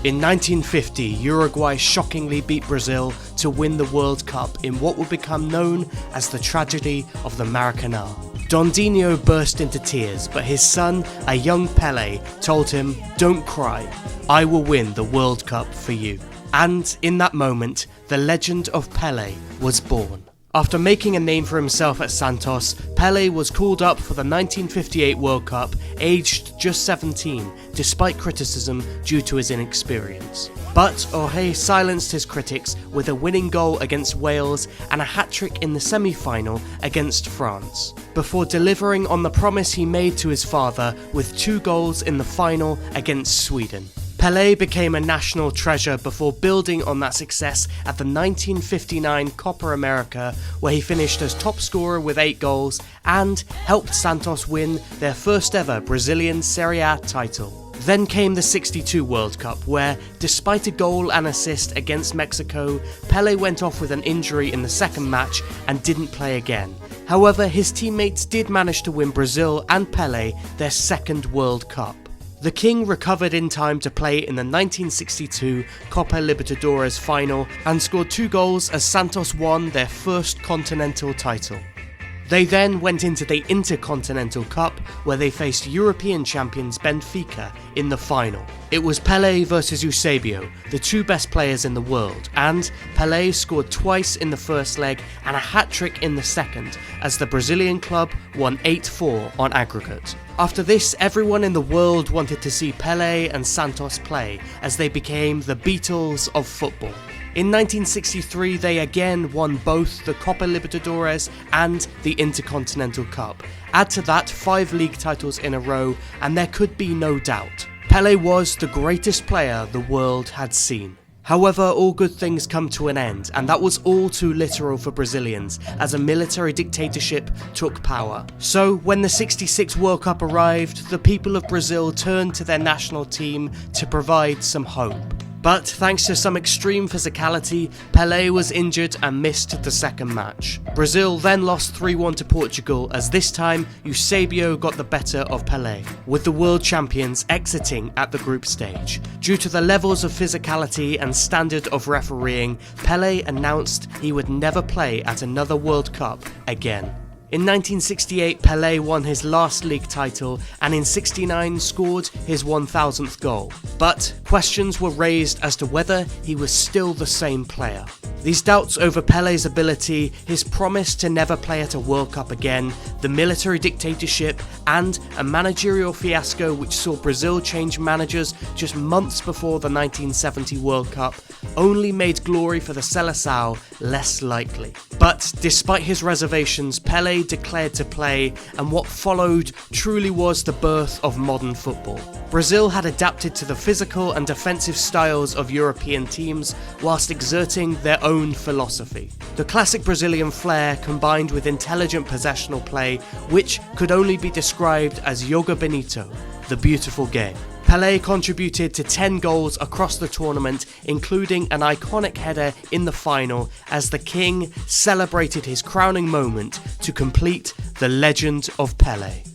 In 1950, Uruguay shockingly beat Brazil to win the World Cup in what would become known as the tragedy of the Maracanã. Dondinho burst into tears, but his son, a young Pelé, told him, "Don't cry, I will win the World Cup for you." And in that moment, the legend of Pelé was born. After making a name for himself at Santos, Pelé was called up for the 1958 World Cup, aged just 17, despite criticism due to his inexperience. But Jorge silenced his critics with a winning goal against Wales and a hat-trick in the semi-final against France, before delivering on the promise he made to his father with 2 goals in the final against Sweden. Pelé became a national treasure before building on that success at the 1959 Copa America, where he finished as top scorer with 8 goals and helped Santos win their first ever Brazilian Serie A title. Then came the '62 World Cup, where, despite a goal and assist against Mexico, Pelé went off with an injury in the second match and didn't play again. However, his teammates did manage to win Brazil and Pelé their second World Cup. The King recovered in time to play in the 1962 Copa Libertadores final and scored 2 goals as Santos won their first continental title. They then went into the Intercontinental Cup, where they faced European champions Benfica in the final. It was Pelé versus Eusebio, the 2 best players in the world, and Pelé scored twice in the first leg and a hat-trick in the second, as the Brazilian club won 8-4 on aggregate. After this, everyone in the world wanted to see Pelé and Santos play, as they became the Beatles of football. In 1963, they again won both the Copa Libertadores and the Intercontinental Cup. Add to that 5 league titles in a row, and there could be no doubt. Pelé was the greatest player the world had seen. However, all good things come to an end, and that was all too literal for Brazilians, as a military dictatorship took power. So, when the '66 World Cup arrived, the people of Brazil turned to their national team to provide some hope. But thanks to some extreme physicality, Pelé was injured and missed the second match. Brazil then lost 3-1 to Portugal, as this time Eusebio got the better of Pelé, with the world champions exiting at the group stage. Due to the levels of physicality and standard of refereeing, Pelé announced he would never play at another World Cup again. In 1968, Pelé won his last league title, and in '69 scored his 1000th goal. But questions were raised as to whether he was still the same player. These doubts over Pelé's ability, his promise to never play at a World Cup again, the military dictatorship, and a managerial fiasco which saw Brazil change managers just months before the 1970 World Cup, only made glory for the Seleção less likely. But despite his reservations, Pelé declared to play, and what followed truly was the birth of modern football. Brazil had adapted to the physical and defensive styles of European teams whilst exerting their own philosophy. The classic Brazilian flair combined with intelligent possessional play, which could only be described as Jogo Bonito, the beautiful game. Pelé contributed to 10 goals across the tournament, including an iconic header in the final, as the King celebrated his crowning moment to complete the legend of Pelé.